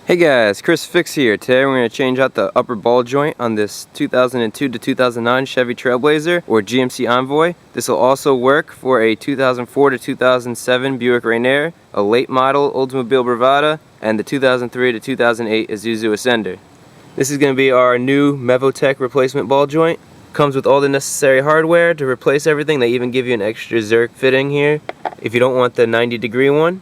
Hey guys, Chris Fix here. Today we're going to change out the upper ball joint on this 2002 to 2009 Chevy Trailblazer or GMC Envoy. This will also work for a 2004 to 2007 Buick Rainier, a late model Oldsmobile Bravada, and the 2003 to 2008 Isuzu Ascender. This is going to be our new Mevotech replacement ball joint. Comes with all the necessary hardware to replace everything. They even give you an extra Zerk fitting here if you don't want the 90-degree one.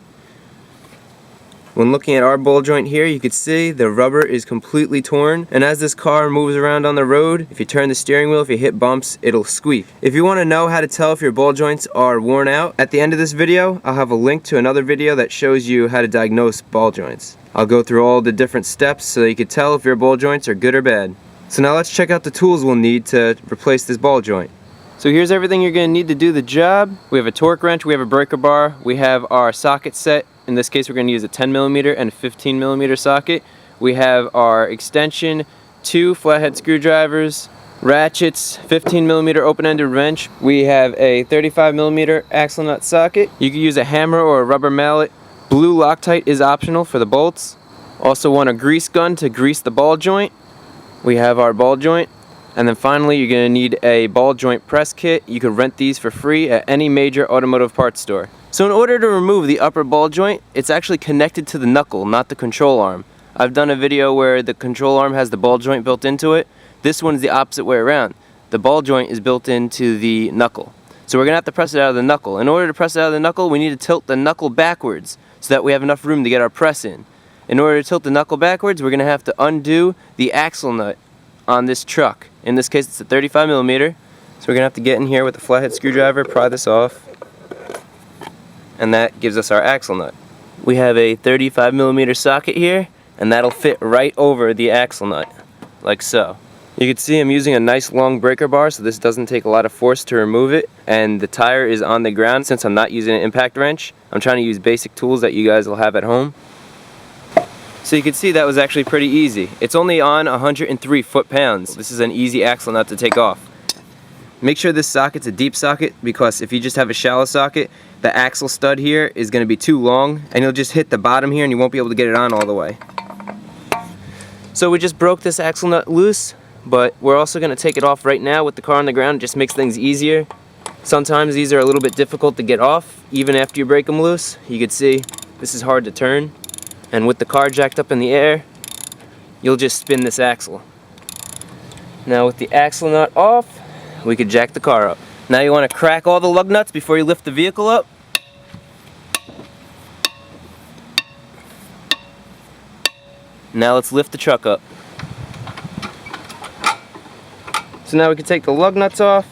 When looking at our ball joint here, you can see the rubber is completely torn, and as this car moves around on the road, if you turn the steering wheel, if you hit bumps, it'll squeak. If you want to know how to tell if your ball joints are worn out, at the end of this video, I'll have a link to another video that shows you how to diagnose ball joints. I'll go through all the different steps so that you can tell if your ball joints are good or bad. So now let's check out the tools we'll need to replace this ball joint. So here's everything you're going to need to do the job. We have a torque wrench, we have a breaker bar, we have our socket set. In this case, we're going to use a 10mm and a 15mm socket. We have our extension, 2 flathead screwdrivers, ratchets, 15mm open-ended wrench. We have a 35mm axle nut socket. You can use a hammer or a rubber mallet. Blue Loctite is optional for the bolts. Also want a grease gun to grease the ball joint. We have our ball joint. And then finally, you're going to need a ball joint press kit. You can rent these for free at any major automotive parts store. So in order to remove the upper ball joint, it's actually connected to the knuckle, not the control arm. I've done a video where the control arm has the ball joint built into it. This one's the opposite way around. The ball joint is built into the knuckle. So we're going to have to press it out of the knuckle. In order to press it out of the knuckle, we need to tilt the knuckle backwards so that we have enough room to get our press in. In order to tilt the knuckle backwards, we're going to have to undo the axle nut on this truck. In this case, it's a 35mm. So we're going to have to get in here with a flathead screwdriver, pry this off. And that gives us our axle nut. We have a 35mm socket here, and that'll fit right over the axle nut, like so. You can see I'm using a nice long breaker bar, so this doesn't take a lot of force to remove it, and the tire is on the ground. Since I'm not using an impact wrench, I'm trying to use basic tools that you guys will have at home. So you can see that was actually pretty easy. It's only on 103 foot-pounds. This is an easy axle nut to take off. Make sure this socket's a deep socket, because if you just have a shallow socket, the axle stud here is going to be too long and you'll just hit the bottom here and you won't be able to get it on all the way. So we just broke this axle nut loose, but we're also going to take it off right now with the car on the ground. It just makes things easier. Sometimes these are a little bit difficult to get off even after you break them loose. You can see this is hard to turn, and with the car jacked up in the air, you'll just spin this axle. Now with the axle nut off, we could jack the car up. Now you want to crack all the lug nuts before you lift the vehicle up. Now let's lift the truck up. So now we can take the lug nuts off,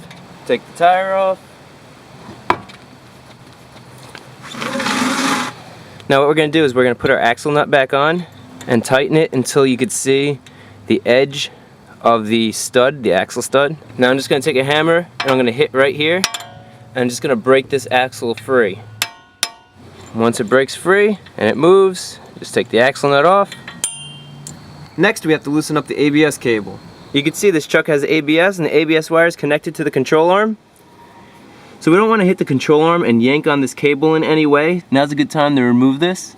take the tire off. Now what we're going to do is we're going to put our axle nut back on and tighten it until you could see the edge of the stud, the axle stud. Now I'm just going to take a hammer and I'm going to hit right here, and I'm just going to break this axle free. Once it breaks free and it moves, just take the axle nut off. Next we have to loosen up the ABS cable. You can see this truck has ABS, and the ABS wire is connected to the control arm. So we don't want to hit the control arm and yank on this cable in any way. Now's a good time to remove this.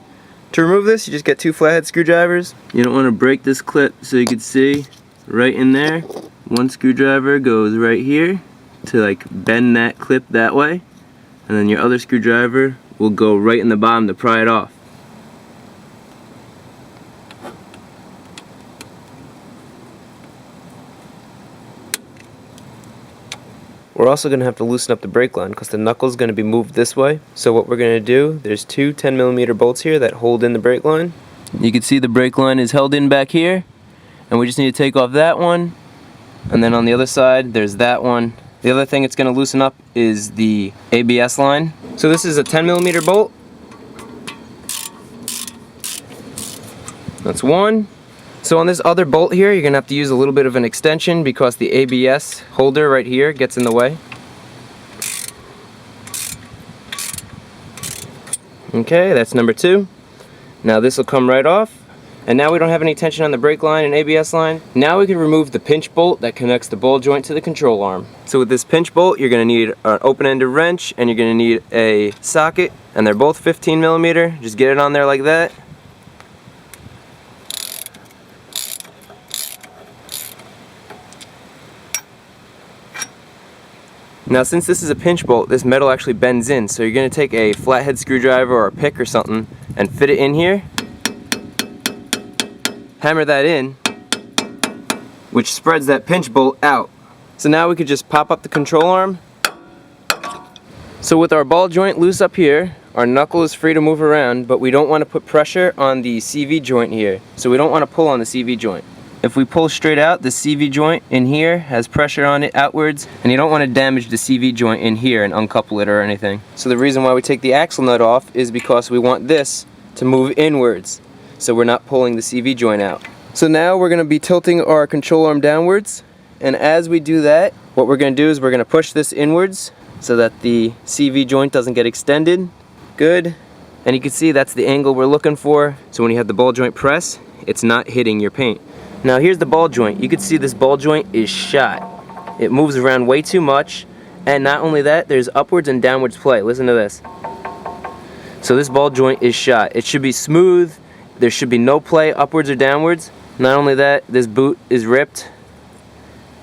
To remove this, you just get 2 flathead screwdrivers. You don't want to break this clip, so you can see right in there, one screwdriver goes right here to like bend that clip that way, and then your other screwdriver will go right in the bottom to pry it off. We're also going to have to loosen up the brake line because the knuckle is going to be moved this way. So what we're going to do, there's 2 10mm bolts here that hold in the brake line. You can see the brake line is held in back here, and we just need to take off that one, and then on the other side there's that one. The other thing it's going to loosen up is the ABS line. So this is a 10mm bolt. That's one. So on this other bolt here, you're going to have to use a little bit of an extension because the ABS holder right here gets in the way. Okay, that's number 2. Now this will come right off. And now we don't have any tension on the brake line and ABS line. Now we can remove the pinch bolt that connects the ball joint to the control arm. So with this pinch bolt, you're going to need an open-ended wrench, and you're going to need a socket, and they're both 15mm. Just get it on there like that. Now since this is a pinch bolt, this metal actually bends in, so you're going to take a flathead screwdriver or a pick or something and fit it in here, hammer that in, which spreads that pinch bolt out. So now we could just pop up the control arm. So with our ball joint loose up here, our knuckle is free to move around, but we don't want to put pressure on the CV joint here. So we don't want to pull on the CV joint. If we pull straight out, the CV joint in here has pressure on it outwards, and you don't want to damage the CV joint in here and uncouple it or anything. So the reason why we take the axle nut off is because we want this to move inwards, so we're not pulling the CV joint out. So now we're going to be tilting our control arm downwards, and as we do that, what we're going to do is we're going to push this inwards so that the CV joint doesn't get extended. Good. And you can see that's the angle we're looking for, so when you have the ball joint press, it's not hitting your paint. Now here's the ball joint. You can see this ball joint is shot. It moves around way too much, and not only that, there's upwards and downwards play. Listen to this. So this ball joint is shot. It should be smooth. There should be no play upwards or downwards. Not only that, this boot is ripped,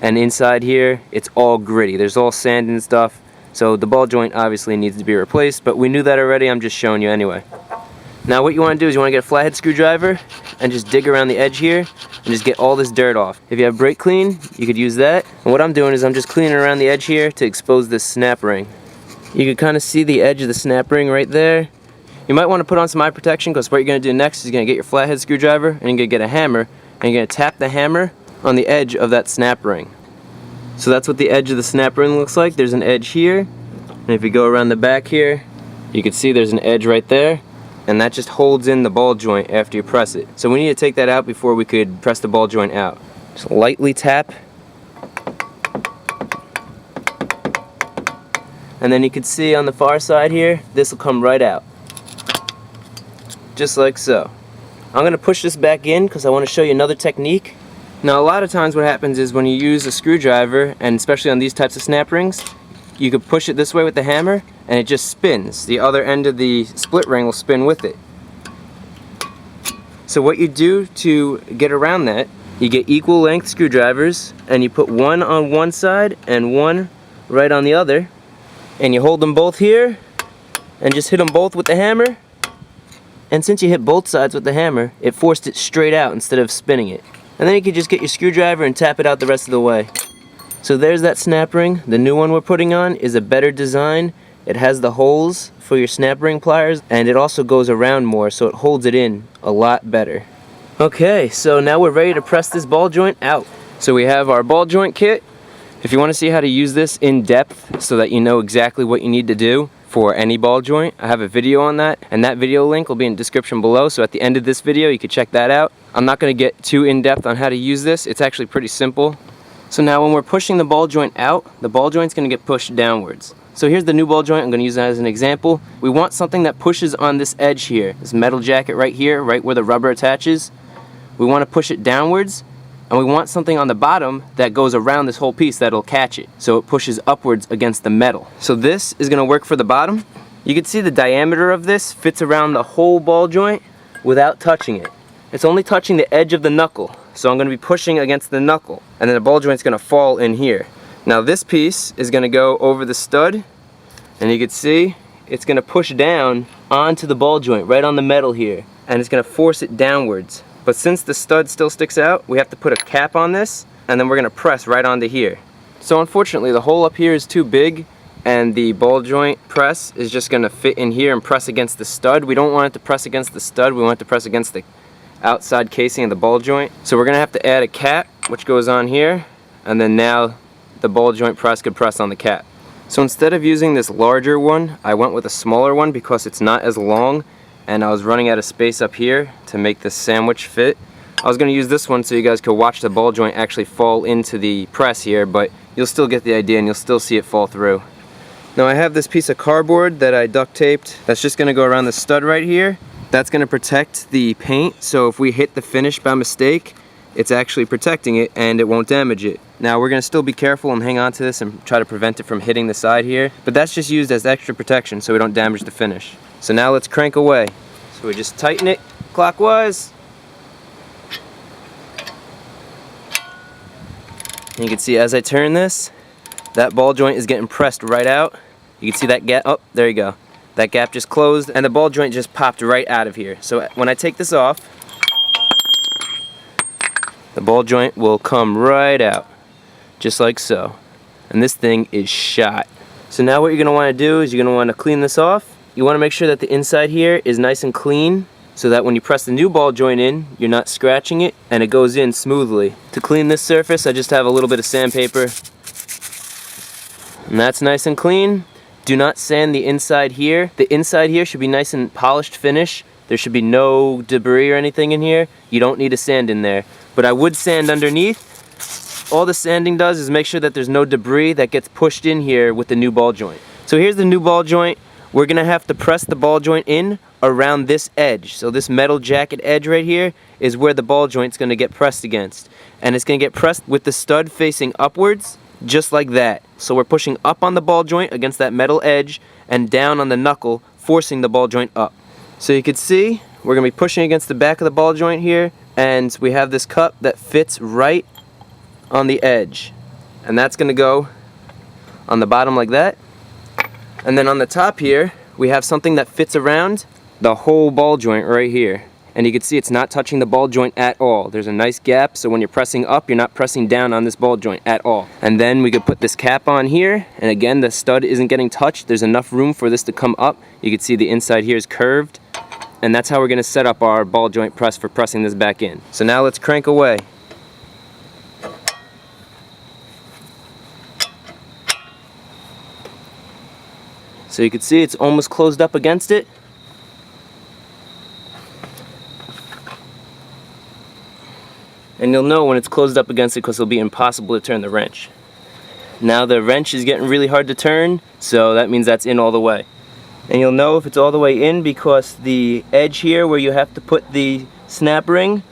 and inside here it's all gritty. There's all sand and stuff, so the ball joint obviously needs to be replaced, but we knew that already. I'm just showing you anyway. Now what you want to do is you want to get a flathead screwdriver and just dig around the edge here and just get all this dirt off. If you have brake clean, you could use that. And what I'm doing is I'm just cleaning around the edge here to expose this snap ring. You can kind of see the edge of the snap ring right there. You might want to put on some eye protection, because what you're going to do next is you're going to get your flathead screwdriver and you're going to get a hammer, and you're going to tap the hammer on the edge of that snap ring. So that's what the edge of the snap ring looks like. There's an edge here, and if you go around the back here, you can see there's an edge right there, and that just holds in the ball joint after you press it. So we need to take that out before we could press the ball joint out. Just lightly tap, and then you can see on the far side here, this will come right out. Just like so. I'm going to push this back in because I want to show you another technique. Now a lot of times what happens is when you use a screwdriver, and especially on these types of snap rings, you could push it this way with the hammer and it just spins. The other end of the split ring will spin with it. So what you do to get around that, you get equal length screwdrivers and you put one on one side and one right on the other, and you hold them both here and just hit them both with the hammer. And since you hit both sides with the hammer, it forced it straight out instead of spinning it. And then you can just get your screwdriver and tap it out the rest of the way. So there's that snap ring. The new one we're putting on is a better design. It has the holes for your snap ring pliers, and it also goes around more, so it holds it in a lot better. Okay, so now we're ready to press this ball joint out. So we have our ball joint kit. If you want to see how to use this in depth so that you know exactly what you need to do for any ball joint, I have a video on that, and that video link will be in the description below, so at the end of this video you can check that out. I'm not going to get too in-depth on how to use this. It's actually pretty simple. So now when we're pushing the ball joint out, the ball joint's going to get pushed downwards. So here's the new ball joint. I'm going to use that as an example. We want something that pushes on this edge here, this metal jacket right here, right where the rubber attaches. We want to push it downwards, and we want something on the bottom that goes around this whole piece that'll catch it, so it pushes upwards against the metal. So this is going to work for the bottom. You can see the diameter of this fits around the whole ball joint without touching it. It's only touching the edge of the knuckle, so I'm going to be pushing against the knuckle, and then the ball joint's going to fall in here. Now this piece is going to go over the stud, and you can see it's going to push down onto the ball joint right on the metal here, and it's going to force it downwards. But since the stud still sticks out, we have to put a cap on this, and then we're going to press right onto here. So unfortunately the hole up here is too big, and the ball joint press is just going to fit in here and press against the stud. We don't want it to press against the stud, we want it to press against the outside casing of the ball joint. So we're going to have to add a cap which goes on here, and then now the ball joint press could press on the cap. So instead of using this larger one, I went with a smaller one because it's not as long, and I was running out of space up here to make this sandwich fit. I was going to use this one so you guys could watch the ball joint actually fall into the press here, but you'll still get the idea and you'll still see it fall through. Now I have this piece of cardboard that I duct taped that's just going to go around the stud right here. That's going to protect the paint, so if we hit the finish by mistake, it's actually protecting it and it won't damage it. Now we're going to still be careful and hang on to this and try to prevent it from hitting the side here, but that's just used as extra protection so we don't damage the finish. So now let's crank away. So we just tighten it clockwise. And you can see as I turn this, That ball joint is getting pressed right out. You can see that gap. Oh, there you go. That gap just closed and the ball joint just popped right out of here. So when I take this off, the ball joint will come right out, just like so. And this thing is shot. So now what you're going to want to do is you're going to want to clean this off. You want to make sure that the inside here is nice and clean, so that when you press the new ball joint in, you're not scratching it and it goes in smoothly. To clean this surface, I just have a little bit of sandpaper. And that's nice and clean. Do not sand the inside here. The inside here should be nice and polished finish. There should be no debris or anything in here. You don't need to sand in there. But I would sand underneath. All the sanding does is make sure that there's no debris that gets pushed in here with the new ball joint. So here's the new ball joint. We're gonna have to press the ball joint in around this edge. So this metal jacket edge right here is where the ball joint's gonna get pressed against. And it's gonna get pressed with the stud facing upwards, just like that. So we're pushing up on the ball joint against that metal edge and down on the knuckle, forcing the ball joint up. So you can see we're gonna be pushing against the back of the ball joint here, and we have this cup that fits right on the edge. And that's gonna go on the bottom like that. And then on the top here, we have something that fits around the whole ball joint right here. And you can see it's not touching the ball joint at all. There's a nice gap, so when you're pressing up, you're not pressing down on this ball joint at all. And then we could put this cap on here, and again, the stud isn't getting touched. There's enough room for this to come up. You can see the inside here is curved, and that's how we're gonna set up our ball joint press for pressing this back in. So now let's crank away. So you can see it's almost closed up against it. And you'll know when it's closed up against it because it'll be impossible to turn the wrench. Now the wrench is getting really hard to turn, so that means that's in all the way. And you'll know if it's all the way in because the edge here where you have to put the snap ring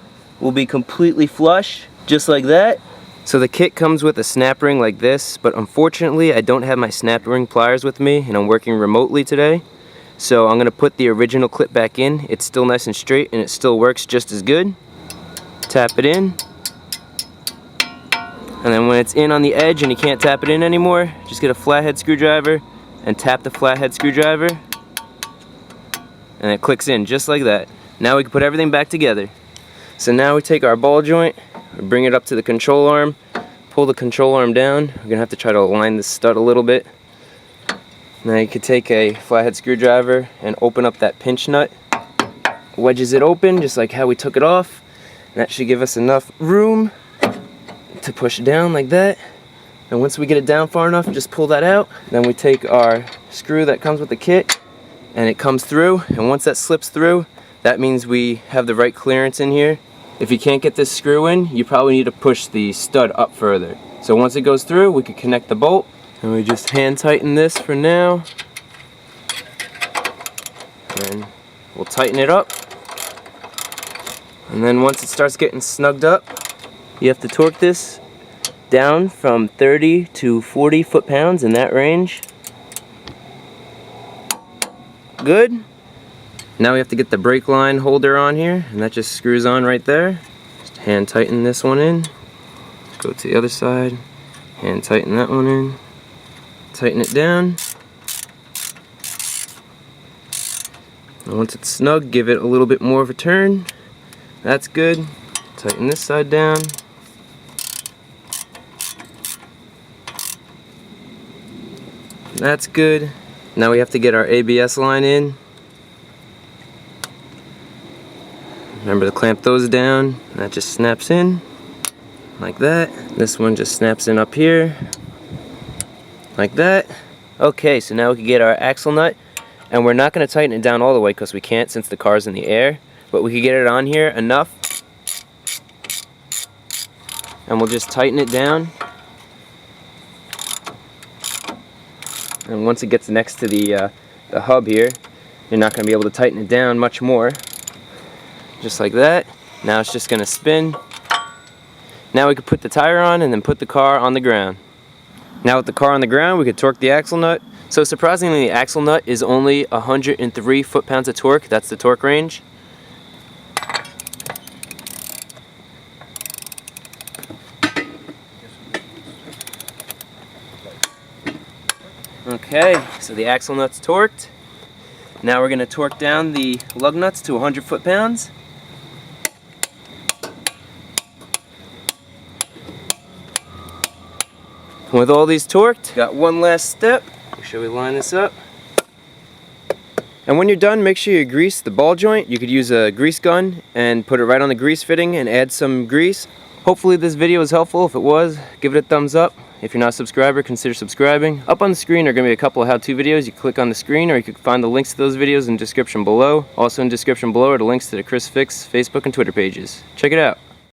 will be completely flush, just like that. So the kit comes with a snap ring like this, but unfortunately I don't have my snap ring pliers with me and I'm working remotely today. So I'm gonna put the original clip back in. It's still nice and straight and it still works just as good. Tap it in. And then when it's in on the edge and you can't tap it in anymore, just get a flathead screwdriver and tap the flathead screwdriver. And it clicks in just like that. Now we can put everything back together. So now we take our ball joint, we bring it up to the control arm, pull the control arm down. We're gonna have to try to align this stud a little bit. Now you could take a flathead screwdriver and open up that pinch nut. Wedges it open just like how we took it off. That should give us enough room to push it down like that. And once we get it down far enough, just pull that out. Then we take our screw that comes with the kit and it comes through. And once that slips through, that means we have the right clearance in here. If you can't get this screw in, you probably need to push the stud up further. So once it goes through, we can connect the bolt. And we just hand tighten this for now. And we'll tighten it up. And then once it starts getting snugged up, you have to torque this down from 30 to 40 foot-pounds in that range. Good. Now we have to get the brake line holder on here, and that just screws on right there. Just hand tighten this one in. Go to the other side, hand tighten that one in. Tighten it down. And once it's snug, give it a little bit more of a turn. That's good. Tighten this side down. That's good. Now we have to get our ABS line in. Remember to clamp those down. That just snaps in like that. This one just snaps in up here like that. Okay, so now we can get our axle nut, and we're not going to tighten it down all the way because we can't since the car's in the air, but we can get it on here enough, and we'll just tighten it down. And once it gets next to the hub here, you're not going to be able to tighten it down much more. Just like that. Now it's just going to spin. Now we could put the tire on and then put the car on the ground. Now with the car on the ground, we could torque the axle nut. So surprisingly, the axle nut is only 103 foot-pounds of torque. That's the torque range. Okay, so the axle nut's torqued. Now we're going to torque down the lug nuts to 100 foot-pounds. With all these torqued, got one last step. Make sure we line this up. And when you're done, make sure you grease the ball joint. You could use a grease gun and put it right on the grease fitting and add some grease. Hopefully this video was helpful. If it was, give it a thumbs up. If you're not a subscriber, consider subscribing. Up on the screen are going to be a couple of how-to videos. You can click on the screen, or you can find the links to those videos in the description below. Also in the description below are the links to the Chris Fix Facebook and Twitter pages. Check it out.